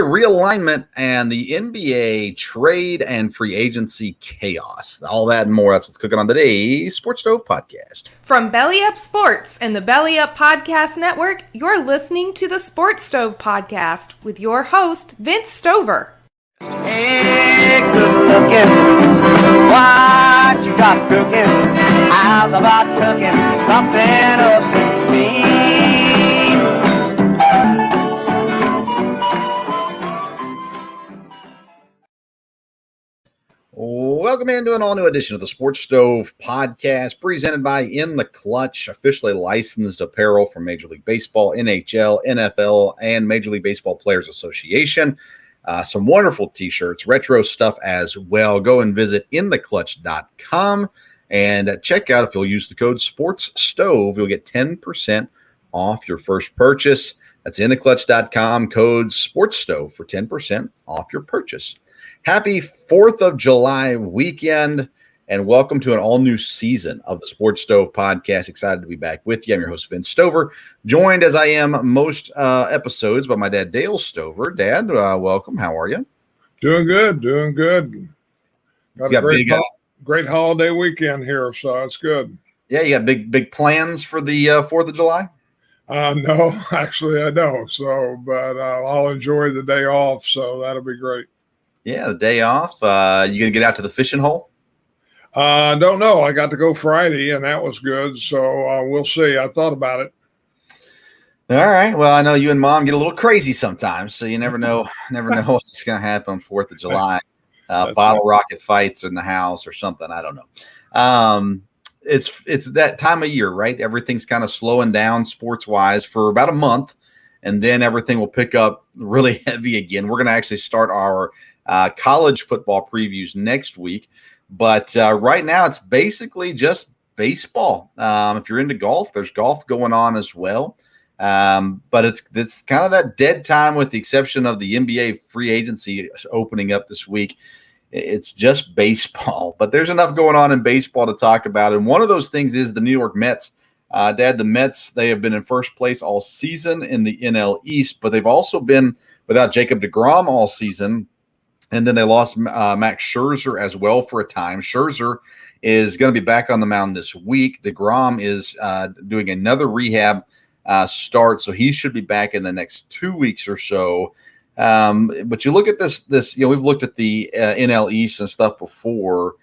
Realignment and the NBA trade and free agency chaos. All that and more. That's what's cooking on today's Sports Stove podcast. From Belly Up Sports and the Belly Up Podcast Network, you're listening to the Sports Stove podcast with your host, Vince Stover. Hey, good looking. What you got cooking? How's about cooking something up in me? Welcome into an all-new edition of the Sports Stove podcast, presented by In the Clutch, officially licensed apparel from Major League Baseball, NHL, NFL, and Major League Baseball Players Association. Some wonderful t-shirts, retro stuff as well. Go and visit intheclutch.com and check out, if you'll use the code SPORTSSTOVE, you'll get 10% off your first purchase. That's intheclutch.com, code SPORTSSTOVE for 10% off your purchase. Happy 4th of July weekend, and welcome to an all-new season of the Sports Stove podcast. Excited to be back with you. I'm your host, Vince Stover, joined as I am most episodes by my dad, Dale Stover. Dad, welcome. How are you? Doing good. Got a great holiday weekend here, so it's good. Yeah, you got big plans for the 4th of July? No, actually I don't. But I'll enjoy the day off, so that'll be great. Yeah, the day off. You gonna get out to the fishing hole? Don't know. I got to go Friday, and that was good. So we'll see. I thought about it. All right. Well, I know you and Mom get a little crazy sometimes, so you never know what's gonna happen on 4th of July. Bottle rocket fights in the house or something. I don't know. It's that time of year, right? Everything's kind of slowing down sports wise for about a month, and then everything will pick up really heavy again. We're gonna actually start our college football previews next week, but right now it's basically just baseball. If you're into golf, there's golf going on as well, but it's kind of that dead time, with the exception of the NBA free agency opening up this week. It's just baseball, but there's enough going on in baseball to talk about, and one of those things is the New York Mets. Dad, the Mets, they have been in first place all season in the NL East, but they've also been without Jacob deGrom all season. And then they lost Max Scherzer as well for a time. Scherzer is going to be back on the mound this week. DeGrom is doing another rehab start, so he should be back in the next 2 weeks or so. But you look at this, we've looked at the NL East and stuff before,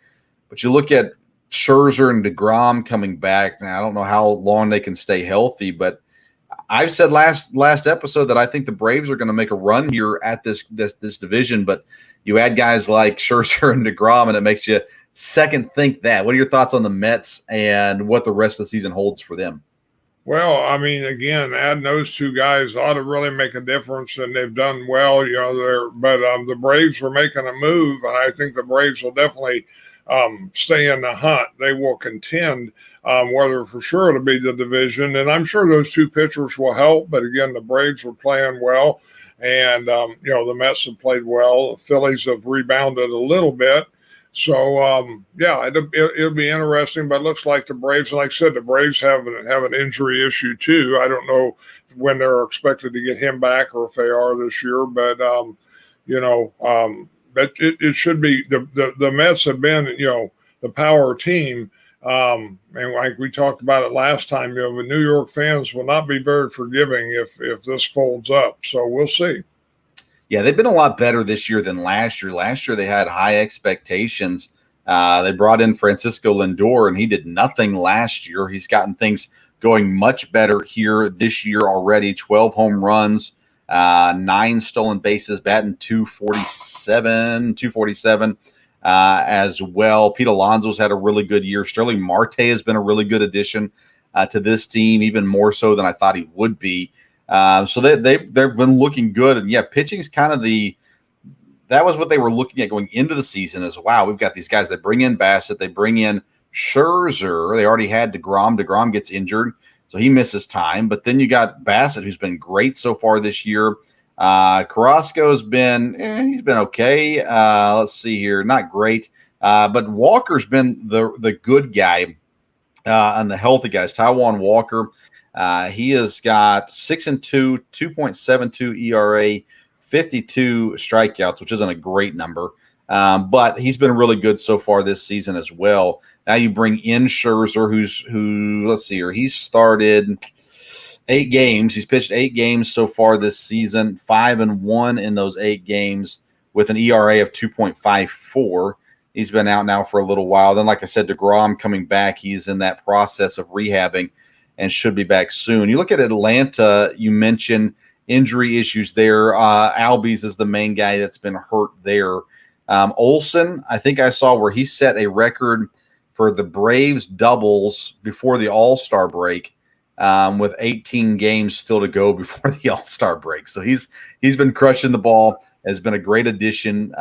but you look at Scherzer and DeGrom coming back. Now, I don't know how long they can stay healthy, but I've said last episode that I think the Braves are going to make a run here at this division, but you add guys like Scherzer and DeGrom, and it makes you second think that. What are your thoughts on the Mets and what the rest of the season holds for them? Well, I mean, again, adding those two guys ought to really make a difference, and they've done well, but the Braves were making a move, and I think the Braves will definitely stay in the hunt. They will contend, whether for sure it'll be the division, and I'm sure those two pitchers will help, but again, the Braves were playing well, and the Mets have played well. The Phillies have rebounded a little bit. So, it'll be interesting, but it looks like the Braves, and like I said, the Braves have an injury issue too. I don't know when they're expected to get him back or if they are this year, but, but it should be the Mets have been, the power team. And like we talked about it last time, the New York fans will not be very forgiving if this folds up. So we'll see. Yeah, they've been a lot better this year than last year. Last year, they had high expectations. They brought in Francisco Lindor, and he did nothing last year. He's gotten things going much better here this year already. 12 home runs, 9 stolen bases, batting 247 as well. Pete Alonso's had a really good year. Sterling Marte has been a really good addition to this team, even more so than I thought he would be. So they've been looking good, and pitching is kind of that was what they were looking at going into the season. Is wow, we've got these guys. They bring in Bassett, they bring in Scherzer. They already had DeGrom. DeGrom gets injured, so he misses time. But then you got Bassett, who's been great so far this year. Carrasco's been he's been okay. Let's see here, not great. But Walker's been the good guy and the healthy guys. Taijuan Walker. He has got 6-2, 2.72 ERA, 52 strikeouts, which isn't a great number, but he's been really good so far this season as well. Now you bring in Scherzer, let's see here, he's started 8 games. He's pitched 8 games so far this season, 5-1 in those 8 games with an ERA of 2.54. He's been out now for a little while. Then, like I said, DeGrom coming back. He's in that process of rehabbing and should be back soon. You look at Atlanta, you mentioned injury issues there. Albies is the main guy that's been hurt there. Olsen, I think I saw where he set a record for the Braves doubles before the All-Star break, with 18 games still to go before the All-Star break. So he's been crushing the ball, has been a great addition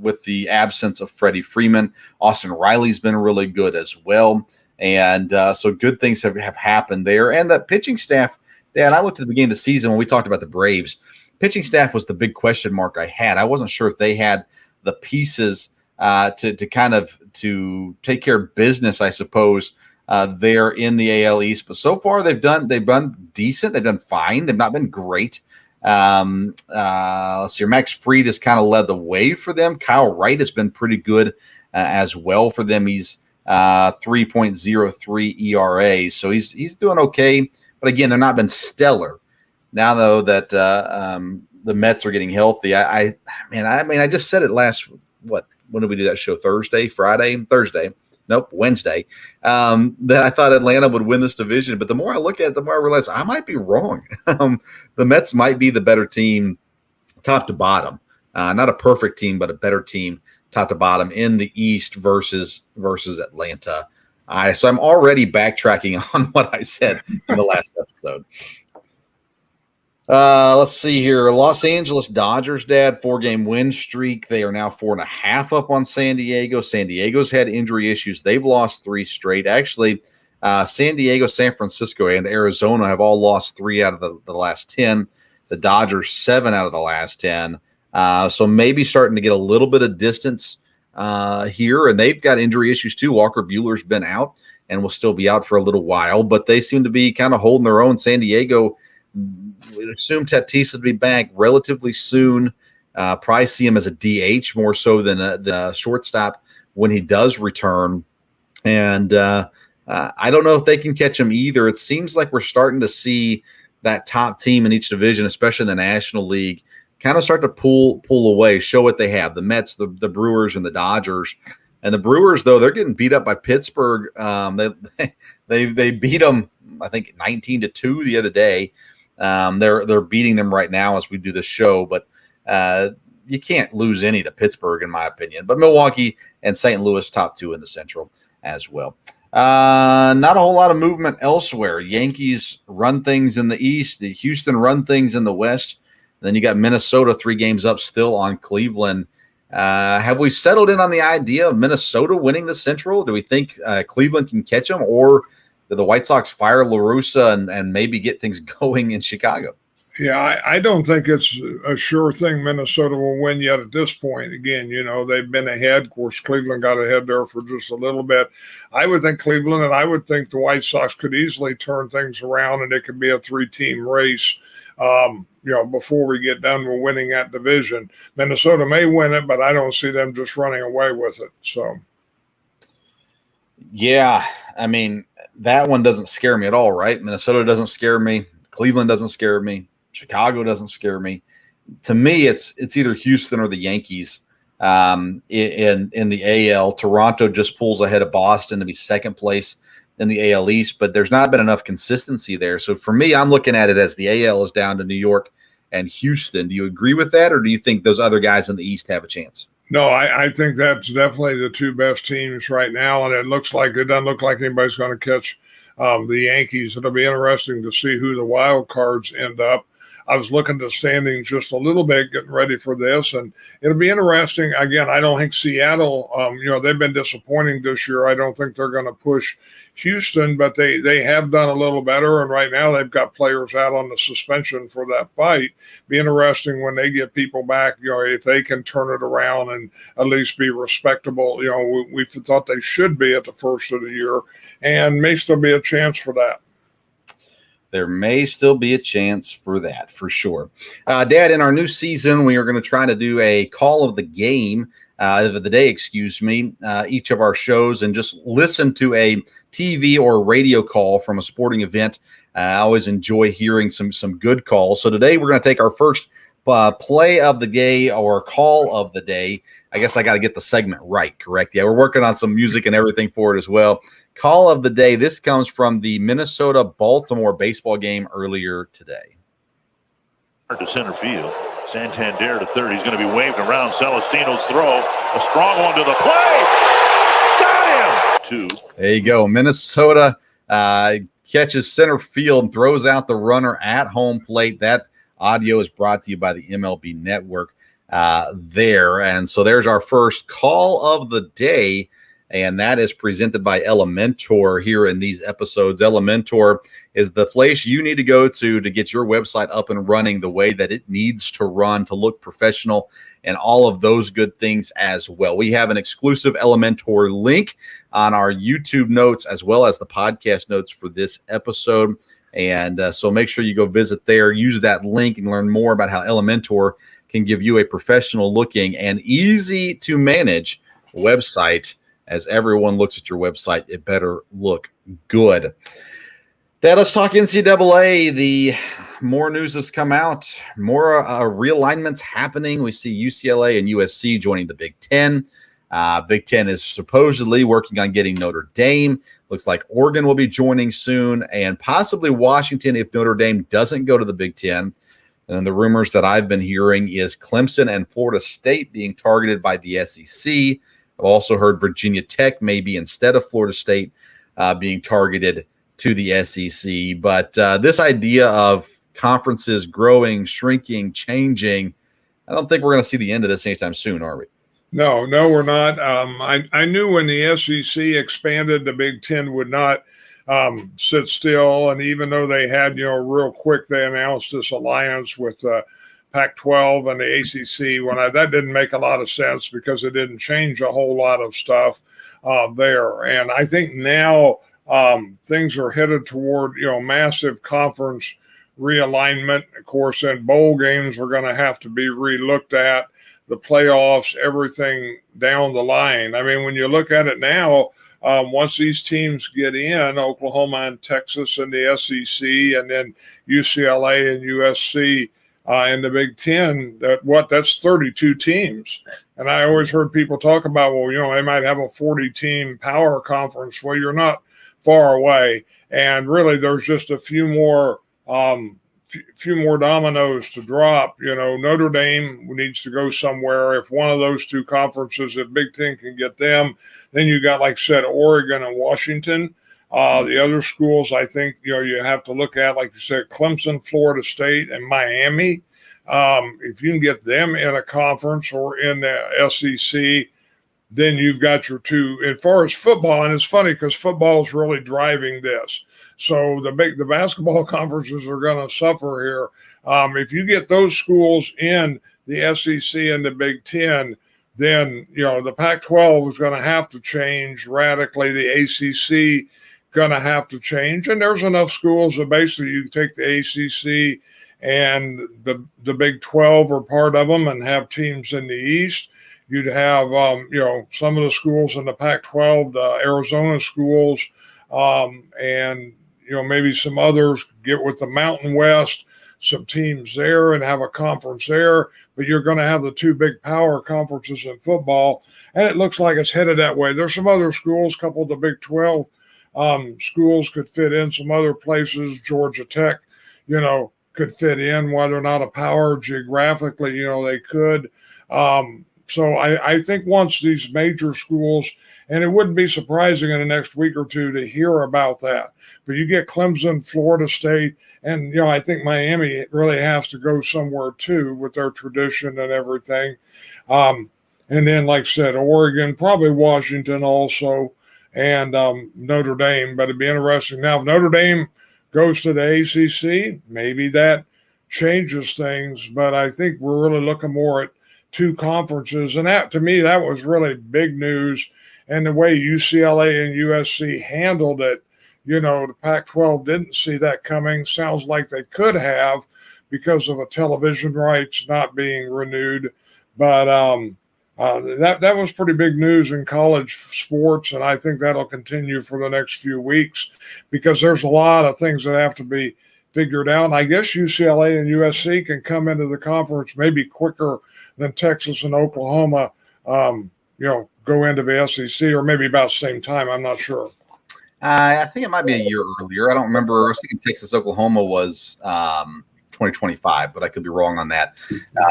with the absence of Freddie Freeman. Austin Riley's been really good as well. And so good things have happened there. And the pitching staff, Dan, I looked at the beginning of the season when we talked about the Braves. Pitching staff was the big question mark I had. I wasn't sure if they had the pieces to take care of business, I suppose, there in the AL East. But so far they've done decent. They've done fine. They've not been great. Let's see. Max Fried has kind of led the way for them. Kyle Wright has been pretty good as well for them. He's 3.03 ERA, so he's doing okay. But again, they're not been stellar. Now though that the Mets are getting healthy, I just said it when did we do that show? Thursday. Wednesday. That I thought Atlanta would win this division, but the more I look at it, the more I realize I might be wrong. The Mets might be the better team, top to bottom. Not a perfect team, but a better team, top to bottom in the East versus Atlanta. So I'm already backtracking on what I said in the last episode. Let's see here. Los Angeles Dodgers, Dad, 4-game win streak. They are now 4.5 up on San Diego. San Diego's had injury issues. They've lost 3 straight. Actually, San Diego, San Francisco, and Arizona have all lost 3 out of the last 10. The Dodgers, 7 out of the last 10. So maybe starting to get a little bit of distance here. And they've got injury issues too. Walker Buehler's been out and will still be out for a little while. But they seem to be kind of holding their own. San Diego, we assume Tatis will be back relatively soon. Probably see him as a DH more so than a shortstop when he does return. And I don't know if they can catch him either. It seems like we're starting to see that top team in each division, especially in the National League, kind of start to pull away, show what they have. The Mets, the Brewers, and the Dodgers. And the Brewers, though, they're getting beat up by Pittsburgh. They beat them, I think, 19-2 the other day. They're beating them right now as we do the show, but you can't lose any to Pittsburgh, in my opinion. But Milwaukee and St. Louis, top 2 in the Central as well. Not a whole lot of movement elsewhere. Yankees run things in the East. The Houston run things in the West. And then you got Minnesota 3 games up still on Cleveland. Have we settled in on the idea of Minnesota winning the Central? Do we think Cleveland can catch them, or do the White Sox fire La Russa and maybe get things going in Chicago? Yeah, I don't think it's a sure thing Minnesota will win yet at this point. Again, they've been ahead. Of course, Cleveland got ahead there for just a little bit. I would think Cleveland and I would think the White Sox could easily turn things around, and it could be a 3-team race, before we get done with winning that division. Minnesota may win it, but I don't see them just running away with it. So, yeah, I mean, that one doesn't scare me at all, right? Minnesota doesn't scare me. Cleveland doesn't scare me. Chicago doesn't scare me. To me, it's either Houston or the Yankees in the AL. Toronto just pulls ahead of Boston to be second place in the AL East, but there's not been enough consistency there. So for me, I'm looking at it as the AL is down to New York and Houston. Do you agree with that, or do you think those other guys in the East have a chance? No, I think that's definitely the 2 best teams right now, and it doesn't look like anybody's going to catch the Yankees. It'll be interesting to see who the wild cards end up. I was looking at the standings just a little bit, getting ready for this, and it'll be interesting. Again, I don't think Seattle, they've been disappointing this year. I don't think they're going to push Houston, but they have done a little better, and right now they've got players out on the suspension for that fight. Be interesting when they get people back, if they can turn it around and at least be respectable. We thought they should be at the first of the year, and may still be a chance for that. there may still be a chance for that, for sure. Dad, in our new season, we are going to try to do a call of the game, of the day, each of our shows, and just listen to a TV or radio call from a sporting event. I always enjoy hearing some good calls. So today we're going to take our first play of the day or call of the day. I guess I got to get the segment right, correct? Yeah, we're working on some music and everything for it as well. Call of the day. This comes from the Minnesota-Baltimore baseball game earlier today. To center field. Santander to third. He's going to be waved around. Celestino's throw. A strong one to the plate. Got him! 2. There you go. Minnesota catches center field and throws out the runner at home plate. That audio is brought to you by the MLB Network there. And so there's our first call of the day. And that is presented by Elementor here in these episodes. Elementor is the place you need to go to get your website up and running the way that it needs to run, to look professional, and all of those good things as well. We have an exclusive Elementor link on our YouTube notes as well as the podcast notes for this episode. And so make sure you go visit there, use that link, and learn more about how Elementor can give you a professional looking and easy to manage website. As everyone looks at your website, it better look good. Dad, let's talk NCAA. The more news has come out, more realignments happening. We see UCLA and USC joining the Big Ten. Big Ten is supposedly working on getting Notre Dame. Looks like Oregon will be joining soon, and possibly Washington if Notre Dame doesn't go to the Big Ten. And the rumors that I've been hearing is Clemson and Florida State being targeted by the SEC. I've also heard Virginia Tech maybe instead of Florida State being targeted to the SEC. But this idea of conferences growing, shrinking, changing, I don't think we're going to see the end of this anytime soon, are we? No, we're not. I knew when the SEC expanded, the Big Ten would not sit still. And even though they had, real quick, they announced this alliance with Pac-12 and the ACC. That didn't make a lot of sense because it didn't change a whole lot of stuff there. And I think now things are headed toward, massive conference realignment. Of course, and bowl games are going to have to be relooked at, the playoffs, everything down the line. I mean, when you look at it now, once these teams get in, Oklahoma and Texas and the SEC, and then UCLA and USC, in the Big Ten, that's 32 teams. And I always heard people talk about, they might have a 40-team power conference. Well, you're not far away. And really, there's just a few more dominoes to drop. Notre Dame needs to go somewhere. If one of those two conferences, if Big Ten can get them, then you got, like I said, Oregon and Washington. The other schools, I think, you have to look at, like you said, Clemson, Florida State, and Miami. If you can get them in a conference or in the SEC, then you've got your two. As far as football, and it's funny because football is really driving this. So the basketball conferences are going to suffer here. If you get those schools in the SEC and the Big Ten, then, the Pac-12 is going to have to change radically. The ACC going to have to change, and there's enough schools that basically you take the ACC and the Big 12 or part of them and have teams in the East. You'd have some of the schools in the Pac-12, the Arizona schools, and maybe some others get with the Mountain West, some teams there, and have a conference there. But you're going to have the two big power conferences in football, and it looks like it's headed that way. There's some other schools, a couple of the Big 12 schools could fit in some other places. Georgia Tech, could fit in, whether or not a power geographically, they could. So I think once these major schools, and it wouldn't be surprising in the next week or two to hear about that, but you get Clemson, Florida State, and, I think Miami really has to go somewhere too with their tradition and everything. And then, like I said, Oregon, probably Washington also, and Notre Dame. But it'd be interesting. Now, if Notre Dame goes to the ACC, maybe that changes things. But I think we're really looking more at two conferences. And that, to me, that was really big news. And the way UCLA and USC handled it, the Pac-12 didn't see that coming. Sounds like they could have because of a television rights not being renewed. But that was pretty big news in college sports, and I think that'll continue for the next few weeks because there's a lot of things that have to be figured out. I guess UCLA and USC can come into the conference maybe quicker than Texas and Oklahoma, go into the SEC, or maybe about the same time. I'm not sure. I think it might be a year earlier. I don't remember. I was thinking Texas, Oklahoma was 2025, but I could be wrong on that.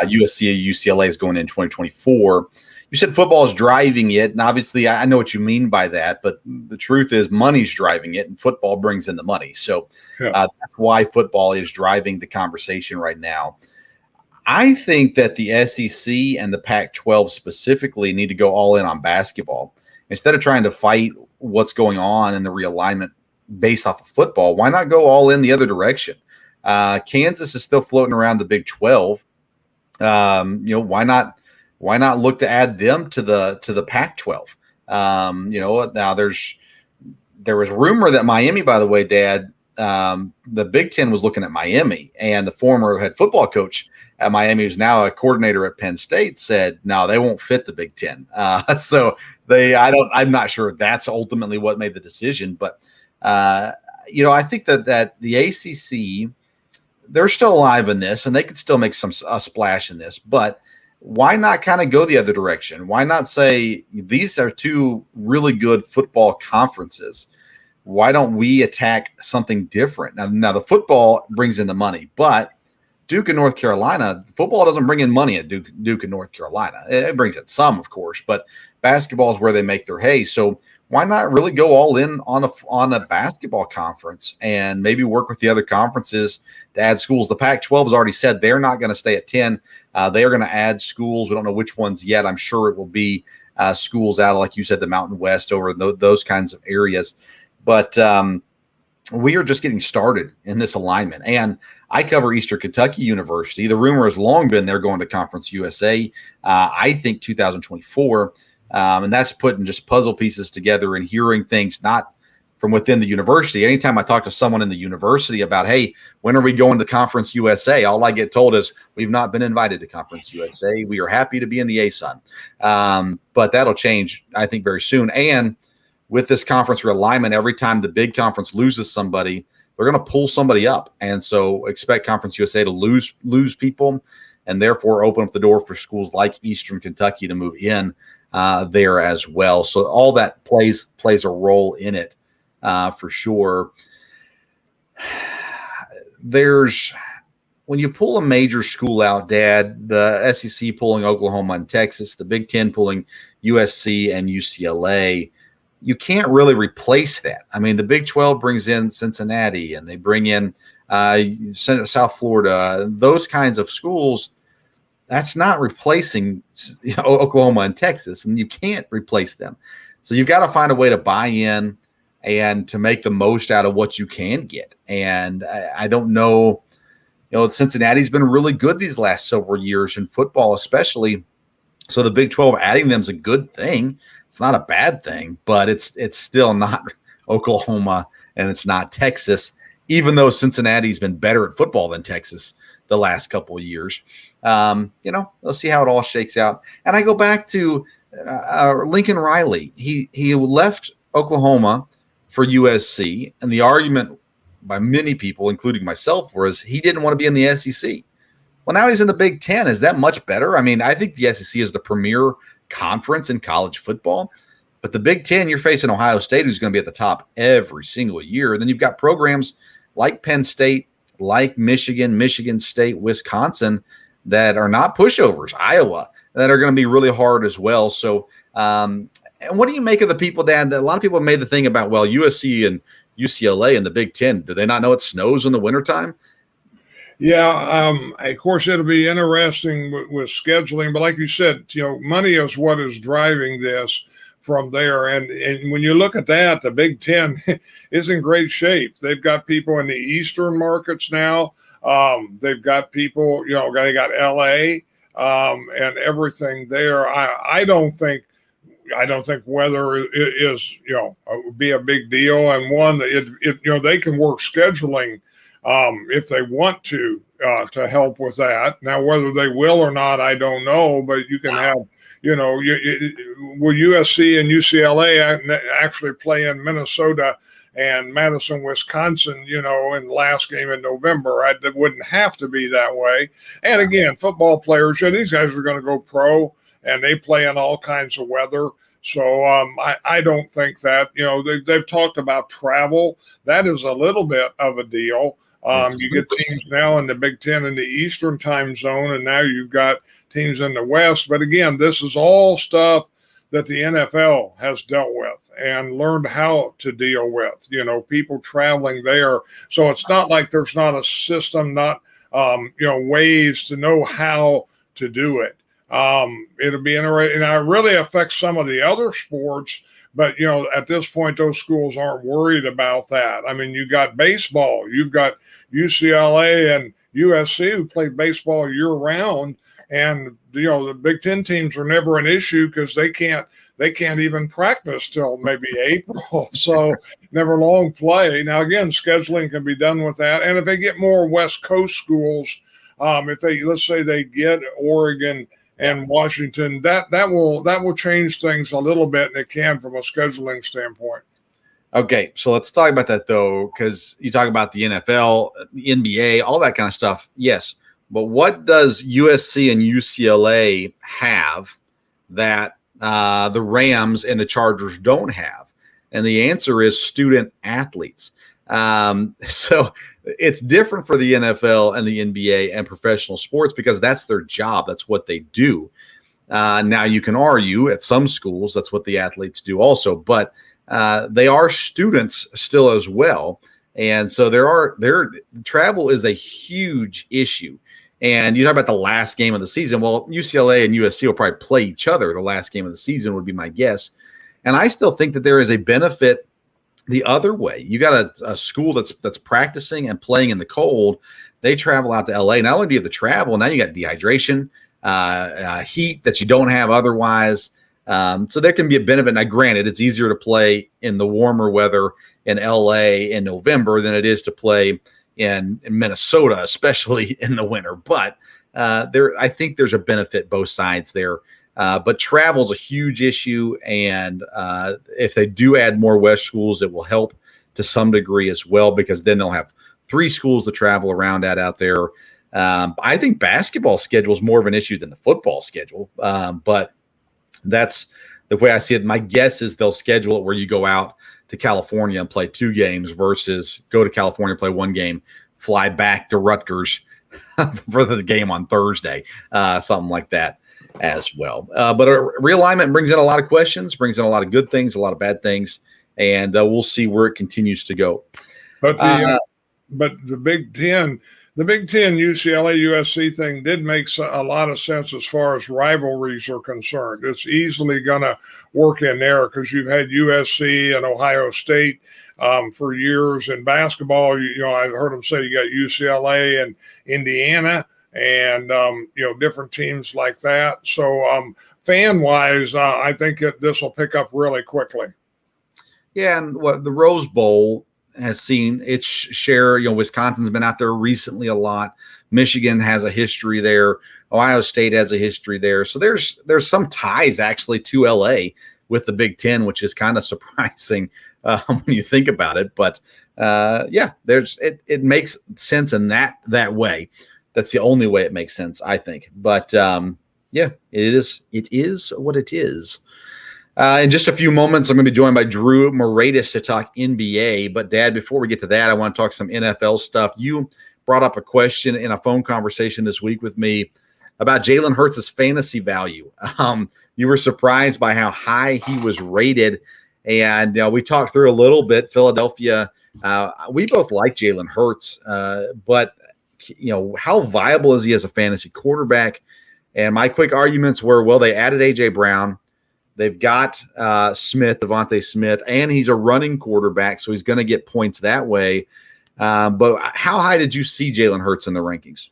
USC, UCLA is going in 2024. You said football is driving it, and obviously I know what you mean by that, but the truth is money's driving it, and football brings in the money. So that's why football is driving the conversation right now. I think that the SEC and the Pac-12 specifically need to go all in on basketball. Instead of trying to fight what's going on in the realignment based off of football, why not go all in the other direction? Kansas is still floating around the Big 12. Why not look to add them to the Pac-12? Now there was rumor that Miami, by the way, Dad, the Big Ten was looking at Miami, and the former head football coach at Miami, who's now a coordinator at Penn State, said, no, they won't fit the Big Ten. So I'm not sure if that's ultimately what made the decision, but I think that the ACC, they're still alive in this, and they could still make a splash in this, but why not kind of go the other direction? Why not say these are two really good football conferences? Why don't we attack something different? Now the football brings in the money, but Duke and North Carolina, football doesn't bring in money at Duke and North Carolina. It brings in some, of course, but basketball is where they make their hay. So why not really go all in on a basketball conference and maybe work with the other conferences to add schools? The Pac-12 has already said they're not going to stay at 10. They are going to add schools. We don't know which ones yet. I'm sure it will be schools out of, like you said, the Mountain West, over those kinds of areas. But we are just getting started in this alignment. And I cover Eastern Kentucky University. The rumor has long been they're going to Conference USA, I think 2024. And that's putting just puzzle pieces together and hearing things not from within the university. Anytime I talk to someone in the university about, hey, when are we going to Conference USA? All I get told is we've not been invited to Conference USA. We are happy to be in the ASUN. But that'll change, I think, very soon. And with this conference realignment, every time the big conference loses somebody, they're going to pull somebody up. And so expect Conference USA to lose people and therefore open up the door for schools like Eastern Kentucky to move in there as well. So all that plays a role in it for sure. When you pull a major school out, Dad, the SEC pulling Oklahoma and Texas, the Big Ten pulling USC and UCLA, you can't really replace that. I mean, the Big 12 brings in Cincinnati, and they bring in South Florida, those kinds of schools. That's not replacing Oklahoma and Texas, and you can't replace them. So you've got to find a way to buy in and to make the most out of what you can get. And I don't know, Cincinnati's been really good these last several years in football, especially. So the Big 12 adding them is a good thing. It's not a bad thing, but it's still not Oklahoma and it's not Texas, even though Cincinnati's been better at football than Texas the last couple of years. We'll see how it all shakes out. And I go back to Lincoln Riley. He left Oklahoma for USC, and the argument by many people, including myself, was he didn't want to be in the SEC. Well, now he's in the Big Ten. Is that much better? I mean, I think the SEC is the premier conference in college football, but the Big Ten, you're facing Ohio State, who's going to be at the top every single year. And then you've got programs like Penn State, like Michigan State, Wisconsin, that are not pushovers, Iowa, that are going to be really hard as well. So, and what do you make of the people, Dad, that a lot of people have made the thing about, well, USC and UCLA and the Big Ten, do they not know it snows in the wintertime? Yeah, of course, it'll be interesting with scheduling. But like you said, money is what is driving this from there. And when you look at that, the Big Ten is in great shape. They've got people in the Eastern markets now. They've got people, they got LA and everything there. I don't think I don't think weather is would be a big deal, and one that they can work scheduling if they want to help with that. Now, whether they will or not, I don't know. But you can have, will USC and UCLA actually play in Minnesota and Madison, Wisconsin, in the last game in November? It wouldn't have to be that way. And again, football players, these guys are going to go pro, and they play in all kinds of weather. So I don't think that, they've talked about travel. That is a little bit of a deal. You get teams now in the Big Ten in the Eastern time zone, and now you've got teams in the West. But again, this is all stuff that the NFL has dealt with and learned how to deal with, people traveling there. So it's not like there's not a system, not, ways to know how to do it. It'll be interesting. Now, it really affects some of the other sports, but, at this point, those schools aren't worried about that. I mean, you got baseball, you've got UCLA and USC who play baseball year round. And, the Big Ten teams are never an issue because they can't even practice till maybe April. So never long play. Now, again, scheduling can be done with that. And if they get more West Coast schools, let's say they get Oregon and Washington, that will change things a little bit, and it can from a scheduling standpoint. Okay, so let's talk about that, though, because you talk about the NFL, the NBA, all that kind of stuff. Yes, but what does USC and UCLA have that the Rams and the Chargers don't have? And the answer is student athletes. So it's different for the NFL and the NBA and professional sports because that's their job. That's what they do. Now, you can argue at some schools that's what the athletes do also, but they are students still as well. And so travel is a huge issue. And you talk about the last game of the season. Well, UCLA and USC will probably play each other the last game of the season would be my guess. And I still think that there is a benefit the other way. You got a school that's practicing and playing in the cold. They travel out to LA. Not only do you have the travel, now you got dehydration, heat that you don't have otherwise. So there can be a benefit. Now, granted, it's easier to play in the warmer weather in LA in November than it is to play in Minnesota, especially in the winter. But I think there's a benefit both sides there. But travel is a huge issue, and if they do add more West schools, it will help to some degree as well, because then they'll have 3 schools to travel around out there. I think basketball schedule is more of an issue than the football schedule, but that's the way I see it. My guess is they'll schedule it where you go out to California and play 2 games versus go to California, play 1 game, fly back to Rutgers for the game on Thursday, something like that as well. But a realignment brings in a lot of questions, brings in a lot of good things, a lot of bad things, and we'll see where it continues to go. But the Big Ten, UCLA, USC thing did make a lot of sense as far as rivalries are concerned. It's easily going to work in there because you've had USC and Ohio State for years in basketball. I've heard them say you got UCLA and Indiana and, different teams like that. So fan-wise, I think this will pick up really quickly. Yeah, and the Rose Bowl has seen its share. Wisconsin's been out there recently a lot. Michigan has a history there. Ohio State has a history there. So there's some ties actually to LA with the Big Ten, which is kind of surprising when you think about it. But it makes sense in that way. That's the only way it makes sense, I think. But it is what it is. In just a few moments, I'm going to be joined by Drew Moratis to talk NBA. But, Dad, before we get to that, I want to talk some NFL stuff. You brought up a question in a phone conversation this week with me about Jalen Hurts' fantasy value. You were surprised by how high he was rated. And we talked through a little bit. Philadelphia, we both like Jalen Hurts. But, how viable is he as a fantasy quarterback? And my quick arguments were, well, they added A.J. Brown. They've got Devontae Smith, and he's a running quarterback, so he's going to get points that way. But how high did you see Jalen Hurts in the rankings?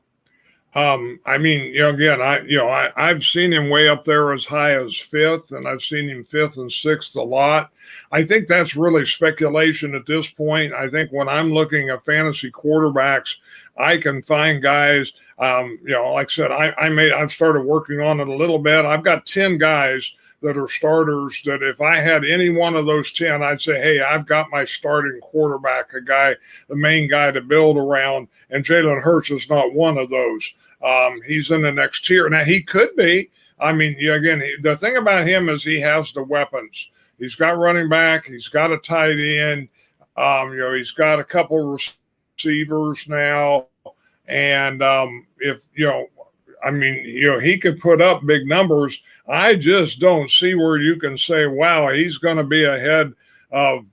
I mean, again, I've seen him way up there as high as fifth, and I've seen him fifth and sixth a lot. I think that's really speculation at this point. I think when I'm looking at fantasy quarterbacks, I can find guys. Like I said, I've started working on it a little bit. I've got 10 guys that are starters that if I had any one of those 10, I'd say, hey, I've got my starting quarterback, the main guy to build around. And Jalen Hurts is not one of those. He's in the next tier. Now, he could be. I mean, again, the thing about him is he has the weapons. He's got running back. He's got a tight end. He's got a couple receivers now. And he could put up big numbers. I just don't see where you can say, wow, he's going to be ahead of,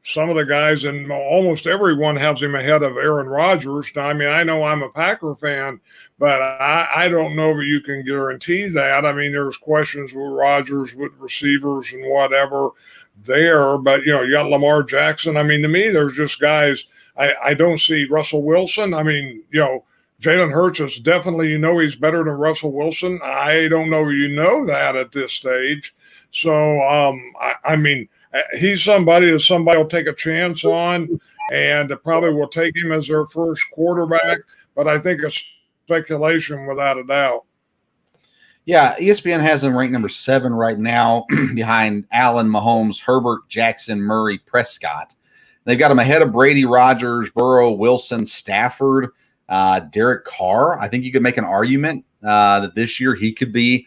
some of the guys, and almost everyone has him ahead of Aaron Rodgers. Now, I mean, I know I'm a Packer fan, but I don't know if you can guarantee that. I mean, there's questions with Rodgers, with receivers and whatever there, but, you got Lamar Jackson. I mean, to me, there's just guys. I don't see Russell Wilson. I mean, Jalen Hurts is definitely, he's better than Russell Wilson. I don't know that at this stage. So, I mean, he's somebody that somebody will take a chance on and probably will take him as their first quarterback. But I think it's speculation without a doubt. Yeah, ESPN has him ranked number 7 right now behind Allen, Mahomes, Herbert, Jackson, Murray, Prescott. They've got him ahead of Brady, Rodgers, Burrow, Wilson, Stafford, Derek Carr. I think you could make an argument that this year he could be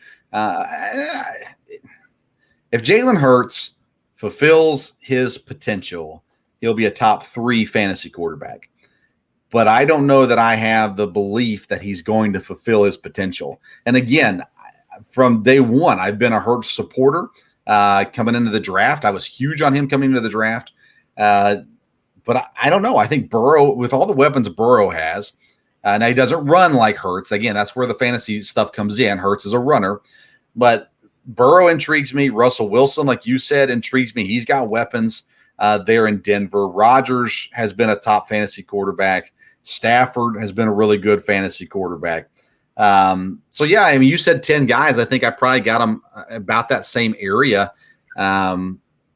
if Jalen Hurts fulfills his potential, he'll be a top 3 fantasy quarterback. But I don't know that I have the belief that he's going to fulfill his potential. And again, from day one, I've been a Hurts supporter coming into the draft. I was huge on him coming into the draft. But I don't know. I think Burrow, with all the weapons Burrow has, now he doesn't run like Hurts. Again, that's where the fantasy stuff comes in. Hurts is a runner. But Burrow intrigues me. Russell Wilson, like you said, intrigues me. He's got weapons there in Denver. Rodgers has been a top fantasy quarterback. Stafford has been a really good fantasy quarterback. So, yeah, I mean, you said 10 guys. I think I probably got him about that same area.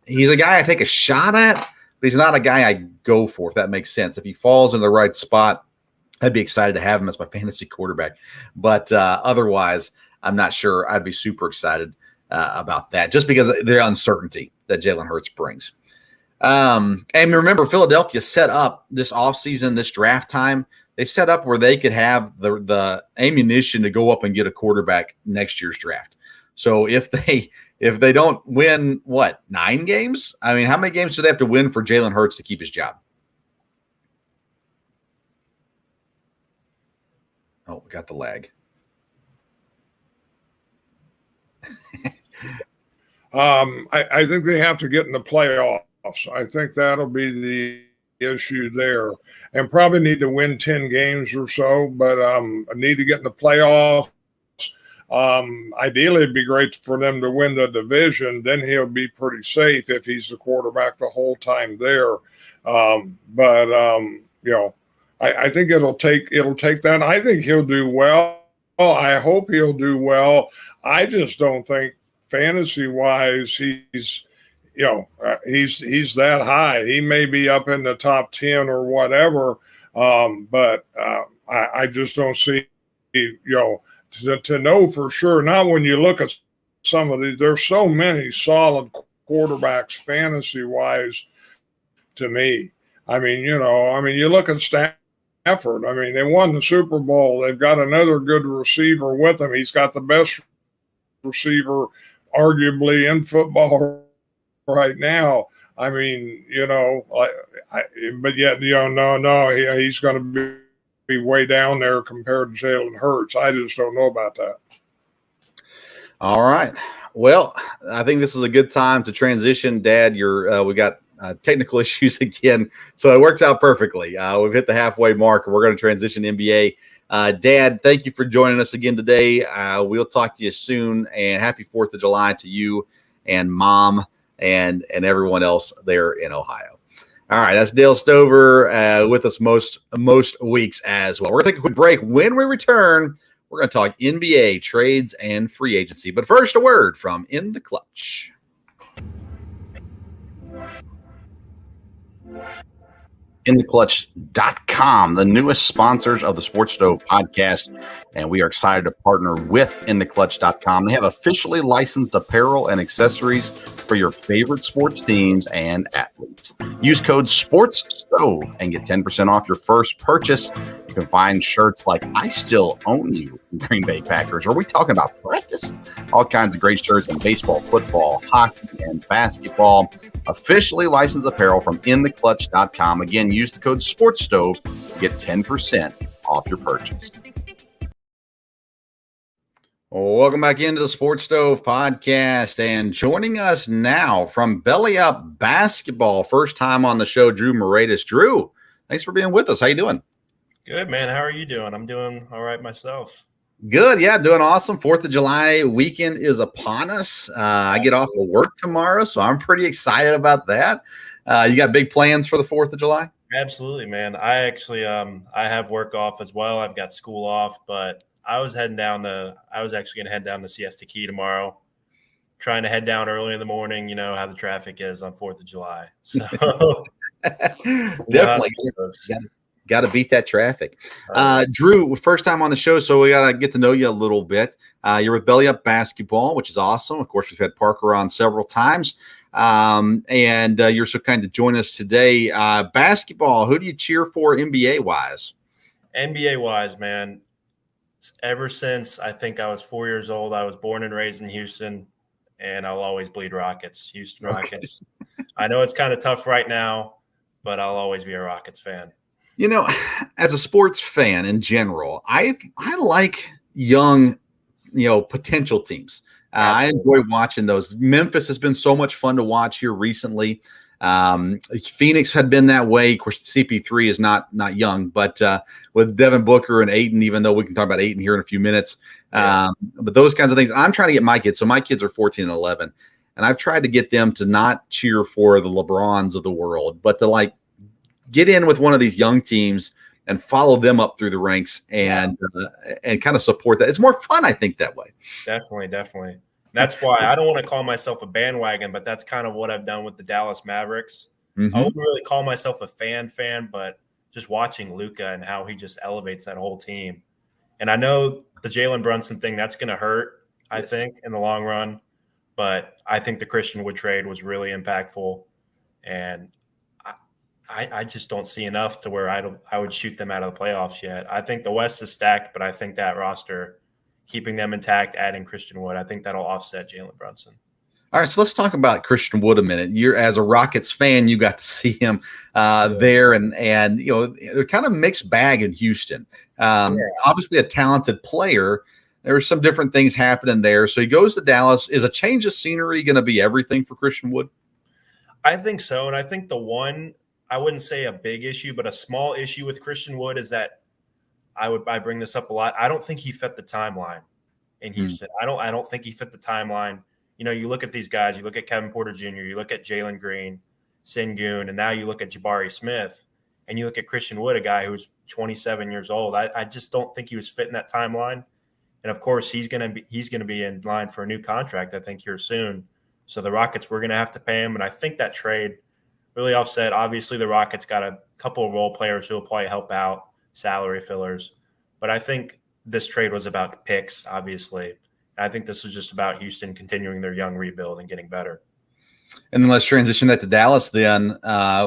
He's a guy I take a shot at, but he's not a guy I go for, if that makes sense. If he falls in the right spot, I'd be excited to have him as my fantasy quarterback. But otherwise, I'm not sure I'd be super excited about that, just because of the uncertainty that Jalen Hurts brings. And remember, Philadelphia set up this offseason, this draft time, they set up where they could have the ammunition to go up and get a quarterback next year's draft. So if they don't win, 9 games? I mean, how many games do they have to win for Jalen Hurts to keep his job? Oh, we got the lag. I think they have to get in the playoffs. I think that'll be the issue there, and probably need to win 10 games or so, but need to get in the playoffs. Ideally, it'd be great for them to win the division. Then he'll be pretty safe if he's the quarterback the whole time there. I think it'll take that. I think he'll do well. I hope he'll do well. I just don't think fantasy-wise he's that high. He may be up in the top 10 or whatever, but I just don't see, to know for sure. Not when you look at some of these. There's so many solid quarterbacks fantasy-wise to me. I mean, you look at Stafford. I mean, they won the Super Bowl. They've got another good receiver with him. He's got the best receiver arguably in football right now. I mean, but yet, he's going to be way down there compared to Jalen Hurts. I just don't know about that. All right. Well, I think this is a good time to transition. Dad, we got technical issues again, so it works out perfectly. We've hit the halfway mark, and we're going to transition to NBA. Dad, thank you for joining us again today. We'll talk to you soon, and happy 4th of July to you and Mom and everyone else there in Ohio. All right, that's Dale Stover with us most weeks as well. We're going to take a quick break. When we return, we're going to talk NBA trades and free agency. But first, a word from In the Clutch. InTheClutch.com, the newest sponsors of the Sports Stove podcast, and we are excited to partner with InTheClutch.com. They have officially licensed apparel and accessories for your favorite sports teams and athletes. Use code SPORTSSTOVE and get 10% off your first purchase. You can find shirts like I Still Own You from Green Bay Packers. Are we talking about practice? All kinds of great shirts in baseball, football, hockey, and basketball. Officially licensed apparel from InTheClutch.com. Again, use the code SPORTSSTOVE to get 10% off your purchase. Welcome back into the Sports Stove podcast, and joining us now from Belly Up Basketball, first time on the show, Drew Moratis. Drew, thanks for being with us. How you doing? Good, man. How are you doing? I'm doing all right myself. Good. Yeah, doing awesome. 4th of July weekend is upon us. I get off of work tomorrow, so I'm pretty excited about that. You got big plans for the 4th of July? Absolutely, man. I actually I have work off as well. I've got school off, but I was actually going to head down to Siesta Key tomorrow, trying to head down early in the morning, you know how the traffic is on 4th of July. So definitely got to beat that traffic. Drew, first time on the show, so we got to get to know you a little bit. You're with Belly Up Basketball, which is awesome. Of course, we've had Parker on several times. And you're so kind to join us today. Basketball, who do you cheer for NBA-wise? NBA-wise, man, ever since I think I was 4 years old, I was born and raised in Houston, and I'll always bleed Rockets, Houston Rockets. Okay. I know it's kind of tough right now, but I'll always be a Rockets fan. You know, as a sports fan in general, I like young, potential teams. I enjoy watching those. Memphis has been so much fun to watch here recently. Phoenix had been that way. Of course, CP3 is not young, but with Devin Booker and Ayton, even though we can talk about Ayton here in a few minutes, but those kinds of things. I'm trying to get my kids. So my kids are 14 and 11, and I've tried to get them to not cheer for the LeBrons of the world, but to get in with one of these young teams and follow them up through the ranks and kind of support that. It's more fun, I think, that way. Definitely. That's why I don't want to call myself a bandwagon, but that's kind of what I've done with the Dallas Mavericks. Mm-hmm. I wouldn't really call myself a fan, but just watching Luka and how he just elevates that whole team. And I know the Jalen Brunson thing, that's going to hurt, I think, in the long run. But I think the Christian Wood trade was really impactful. And I just don't see enough to where I would shoot them out of the playoffs yet. I think the West is stacked, but I think that roster, keeping them intact, adding Christian Wood, I think that'll offset Jalen Brunson. All right, so let's talk about Christian Wood a minute. You're, as a Rockets fan, you got to see him there, and they're kind of mixed bag in Houston. Obviously a talented player. There were some different things happening there. So he goes to Dallas. Is a change of scenery going to be everything for Christian Wood? I think so, and I think the one, I wouldn't say a big issue, but a small issue with Christian Wood is that I bring this up a lot. I don't think he fit the timeline in Houston. I don't think he fit the timeline. You know, you look at these guys, you look at Kevin Porter Jr., you look at Jalen Green, Sengun, and now you look at Jabari Smith, and you look at Christian Wood, a guy who's 27 years old. I just don't think he was fitting that timeline. And of course, he's gonna be in line for a new contract, I think, here soon. So the Rockets were gonna have to pay him, and I think that trade really offset. Obviously, the Rockets got a couple of role players who will probably help out, salary fillers. But I think this trade was about picks, obviously. I think this is just about Houston continuing their young rebuild and getting better. And then let's transition that to Dallas then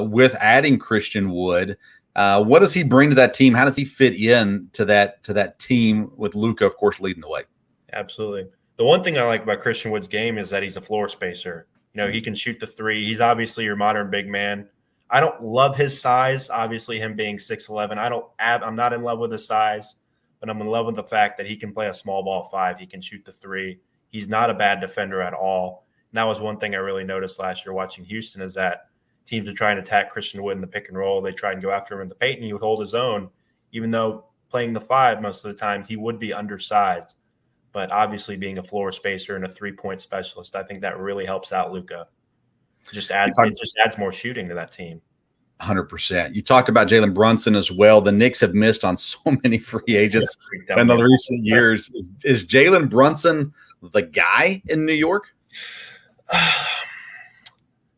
with adding Christian Wood. What does he bring to that team? How does he fit in to that team with Luka, of course, leading the way? Absolutely. The one thing I like about Christian Wood's game is that he's a floor spacer. You know, he can shoot the three. He's obviously your modern big man. I don't love his size, obviously him being 6'11". I'm not in love with his size, but I'm in love with the fact that he can play a small ball five. He can shoot the three. He's not a bad defender at all. And that was one thing I really noticed last year watching Houston, is that teams are trying to attack Christian Wood in the pick and roll. They try and go after him in the paint, and he would hold his own, even though playing the five most of the time he would be undersized. But obviously being a floor spacer and a three-point specialist, I think that really helps out Luka. It just adds more shooting to that team. 100%. You talked about Jalen Brunson as well. The Knicks have missed on so many free agents in the recent years. Is Jalen Brunson the guy in New York?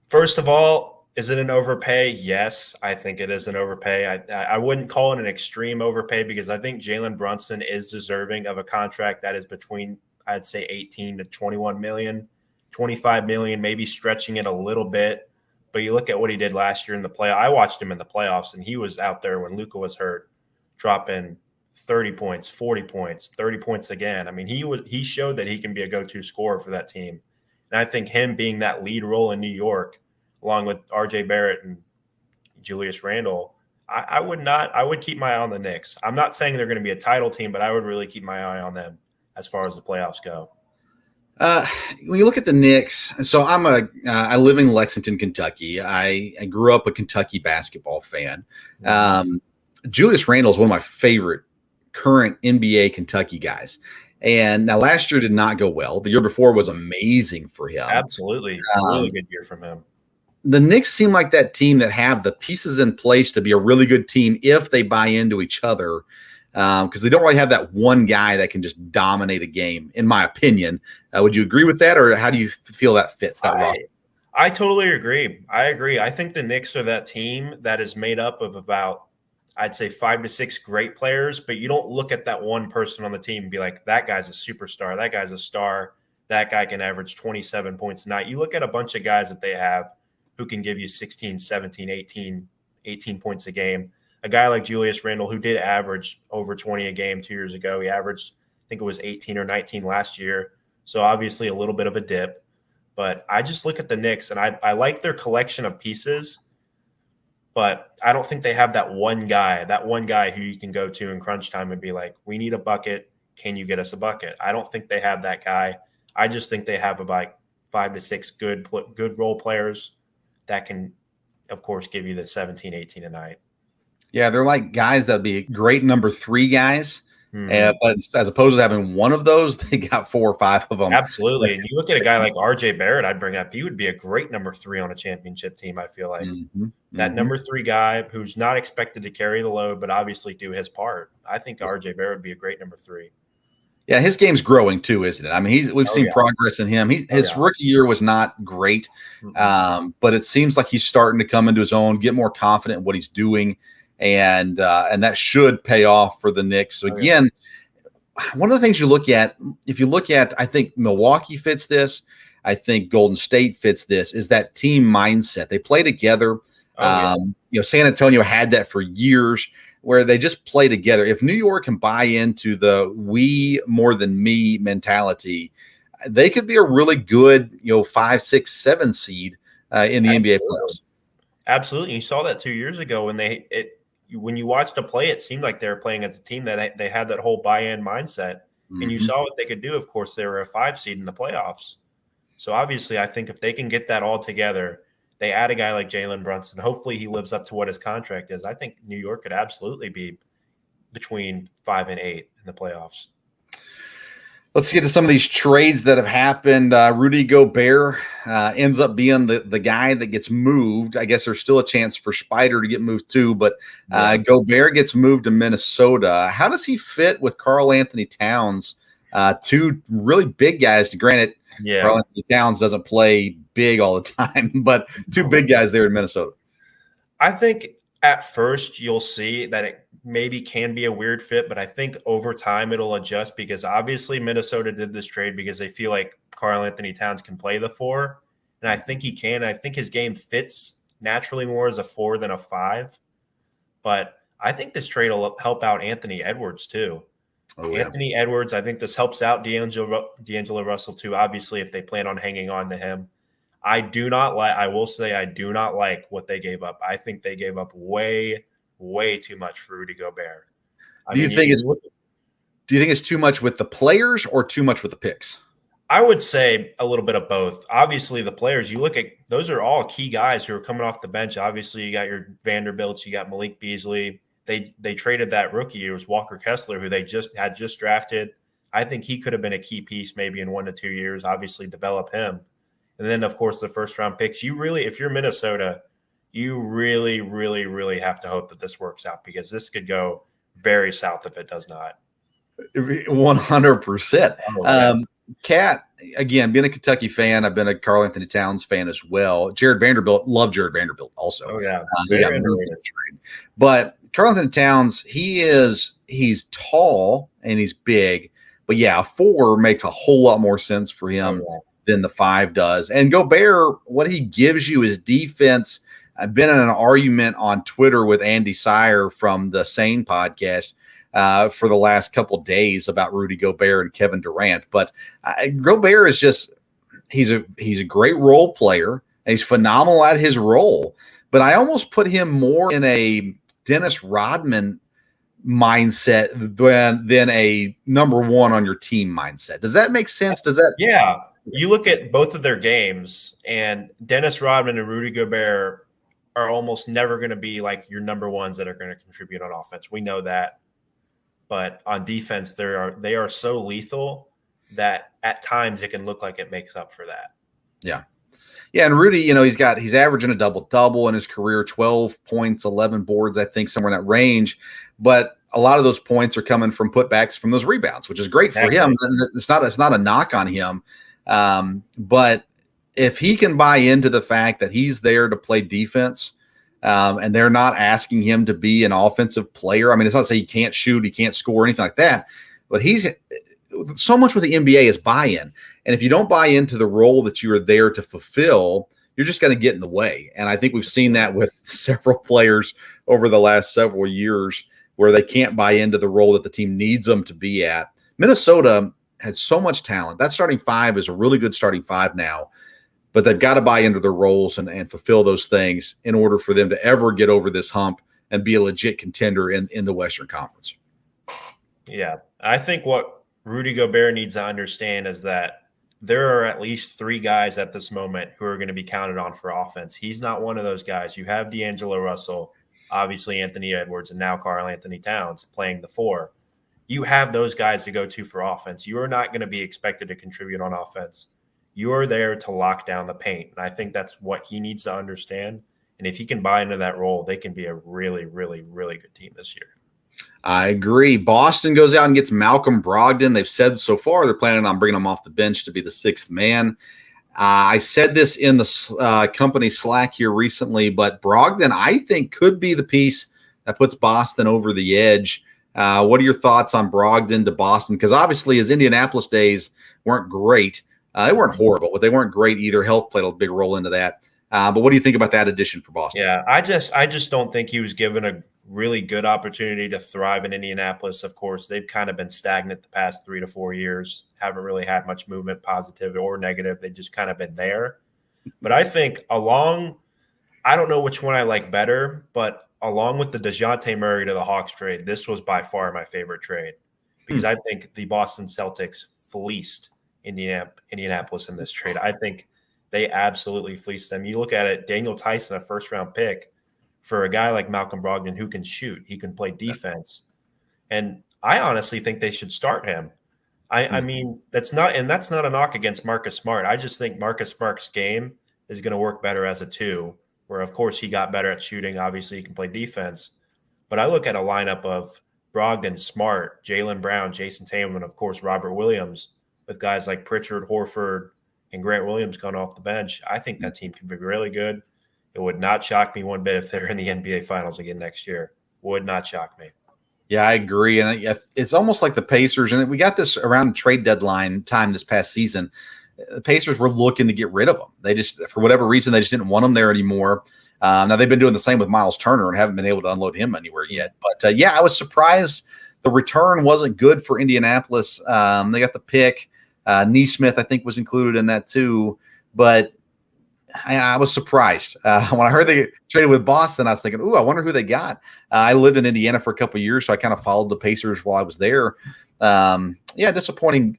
First of all, is it an overpay? Yes, I think it is an overpay. I wouldn't call it an extreme overpay because I think Jalen Brunson is deserving of a contract that is between, I'd say, 18 to 21 million, 25 million, maybe stretching it a little bit. But you look at what he did last year in the playoffs. I watched him in the playoffs, and he was out there when Luka was hurt, dropping 30 points, 40 points, 30 points again. I mean, he showed that he can be a go-to scorer for that team. And I think him being that lead role in New York, along with R.J. Barrett and Julius Randle, I would keep my eye on the Knicks. I'm not saying they're going to be a title team, but I would really keep my eye on them as far as the playoffs go. When you look at the Knicks, so I live in Lexington, Kentucky. I grew up a Kentucky basketball fan. Julius Randle is one of my favorite current NBA Kentucky guys. And now last year did not go well. The year before was amazing for him. Absolutely. Really good year from him. The Knicks seem like that team that have the pieces in place to be a really good team if they buy into each other. Because they don't really have that one guy that can just dominate a game, in my opinion. Would you agree with that, or how do you feel that fits that roster? I totally agree. I agree. I think the Knicks are that team that is made up of about, I'd say, 5 to 6 great players, but you don't look at that one person on the team and be like, that guy's a superstar, that guy's a star, that guy can average 27 points a night. You look at a bunch of guys that they have who can give you 16, 17, 18 points a game. A guy like Julius Randle, who did average over 20 a game 2 years ago. He averaged, I think it was 18 or 19 last year. So obviously a little bit of a dip. But I just look at the Knicks, and I like their collection of pieces, but I don't think they have that one guy who you can go to in crunch time and be like, we need a bucket. Can you get us a bucket? I don't think they have that guy. I just think they have about 5 to 6 good role players that can, of course, give you the 17, 18 a night. Yeah, they're like guys that would be great number 3 guys. But as opposed to having one of those, they got 4 or 5 of them. Absolutely. And you look at a guy like R.J. Barrett, I'd bring up. He would be a great number 3 on a championship team, I feel like. That number 3 guy who's not expected to carry the load, but obviously do his part. I think R.J. Barrett would be a great number 3. Yeah, his game's growing too, isn't it? I mean, we've seen progress in him. His rookie year was not great, but it seems like he's starting to come into his own, get more confident in what he's doing. And that should pay off for the Knicks. So again, one of the things you look at, I think Milwaukee fits this. I think Golden State fits this, is that team mindset. They play together. San Antonio had that for years, where they just play together. If New York can buy into the we more than me mentality, they could be a really good, 5, 6, 7 seed in the NBA playoffs. Absolutely. You saw that 2 years ago when you watched them play, it seemed like they were playing as a team that they had that whole buy-in mindset. And you saw what they could do. Of course, they were a 5 seed in the playoffs. So obviously, I think if they can get that all together, they add a guy like Jalen Brunson. Hopefully he lives up to what his contract is. I think New York could absolutely be between 5 and 8 in the playoffs. Let's get to some of these trades that have happened. Rudy Gobert ends up being the guy that gets moved. I guess there's still a chance for Spider to get moved too, but Gobert gets moved to Minnesota. How does he fit with Karl Anthony Towns? 2 really big guys. Granted, Karl Anthony Towns doesn't play big all the time, but 2 big guys there in Minnesota. I think at first you'll see that it maybe can be a weird fit, but I think over time it'll adjust, because obviously Minnesota did this trade because they feel like Karl Anthony Towns can play the 4, and I think he can. I think his game fits naturally more as a 4 than a 5, but I think this trade will help out Anthony Edwards too. Anthony Edwards, I think this helps out D'Angelo Russell too, obviously, if they plan on hanging on to him. I do not like what they gave up. I think they gave up way too much for Rudy Gobert. Do you think it's too much with the players or too much with the picks? I would say a little bit of both. Obviously, the players, you look at, those are all key guys who are coming off the bench. Obviously, you got your Vanderbilts, you got Malik Beasley. They traded that rookie. It was Walker Kessler, who they just drafted. I think he could have been a key piece maybe in 1 to 2 years, obviously develop him. And then, of course, the first-round picks. If you're Minnesota, you really, really, really have to hope that this works out, because this could go very south if it does not. 100%. Oh, yes. Cat, again, being a Kentucky fan, I've been a Karl Anthony Towns fan as well. Jared Vanderbilt, love Jared Vanderbilt also. Oh, yeah. He got Very moved underrated. in the trade. But Karl Anthony Towns, he's tall and he's big. But yeah, a 4 makes a whole lot more sense for him than the 5 does. And Gobert, what he gives you is defense. I've been in an argument on Twitter with Andy Sire from the Sane podcast for the last couple of days about Rudy Gobert and Kevin Durant. But Gobert is just he's a great role player, and he's phenomenal at his role. But I almost put him more in a Dennis Rodman mindset than a number 1 on your team mindset. Does that make sense? Does that? Yeah. You look at both of their games, and Dennis Rodman and Rudy Gobert are almost never going to be like your number 1s that are going to contribute on offense. We know that. But on defense, they are so lethal that at times it can look like it makes up for that. Yeah. Yeah, and Rudy, he's averaging a double-double in his career, 12 points, 11 boards, I think, somewhere in that range. But a lot of those points are coming from putbacks from those rebounds, which is great for him. It's not a knock on him. But if he can buy into the fact that he's there to play defense, and they're not asking him to be an offensive player. I mean, it's not to say he can't shoot, he can't score, anything like that. But he's so much with the NBA is buy-in. And if you don't buy into the role that you are there to fulfill, you're just going to get in the way. And I think we've seen that with several players over the last several years where they can't buy into the role that the team needs them to be at. Minnesota has so much talent. That starting 5 is a really good starting 5 now. But they've got to buy into their roles and fulfill those things in order for them to ever get over this hump and be a legit contender in the Western Conference. Yeah. I think what Rudy Gobert needs to understand is that there are at least 3 guys at this moment who are going to be counted on for offense. He's not one of those guys. You have D'Angelo Russell, obviously Anthony Edwards, and now Karl Anthony Towns playing the 4. You have those guys to go to for offense. You are not going to be expected to contribute on offense. You're there to lock down the paint. And I think that's what he needs to understand. And if he can buy into that role, they can be a really, really, really good team this year. I agree. Boston goes out and gets Malcolm Brogdon. They've said so far they're planning on bringing him off the bench to be the 6th man. I said this in the company Slack here recently, but Brogdon, I think, could be the piece that puts Boston over the edge. What are your thoughts on Brogdon to Boston? Because obviously his Indianapolis days weren't great. They weren't horrible, but they weren't great either. Health played a big role into that. But what do you think about that addition for Boston? Yeah, I just don't think he was given a really good opportunity to thrive in Indianapolis. Of course, they've kind of been stagnant the past 3 to 4 years, haven't really had much movement, positive or negative. They've just kind of been there. But I think I don't know which one I like better, but along with the DeJounte Murray to the Hawks trade, this was by far my favorite trade because I think the Boston Celtics fleeced Indianapolis in this trade. I think they absolutely fleeced them. You look at it, Daniel Tyson, a first-round pick, for a guy like Malcolm Brogdon who can shoot, he can play defense. And I honestly think they should start him. I mean, that's not a knock against Marcus Smart. I just think Marcus Smart's game is going to work better as a 2, where, of course, he got better at shooting. Obviously, he can play defense. But I look at a lineup of Brogdon, Smart, Jaylen Brown, Jason Tatum, and, of course, Robert Williams, with guys like Pritchard, Horford, and Grant Williams going off the bench. I think that team can be really good. It would not shock me one bit if they're in the NBA Finals again next year. Would not shock me. Yeah, I agree. And it's almost like the Pacers, and we got this around the trade deadline time this past season. The Pacers were looking to get rid of them. They just, for whatever reason, they just didn't want them there anymore. Now, they've been doing the same with Miles Turner and haven't been able to unload him anywhere yet. But, yeah, I was surprised the return wasn't good for Indianapolis. They got the pick. Neesmith, I think, was included in that too. But I was surprised. When I heard they traded with Boston, I was thinking, ooh, I wonder who they got. I lived in Indiana for a couple of years, so I kind of followed the Pacers while I was there. Yeah, disappointing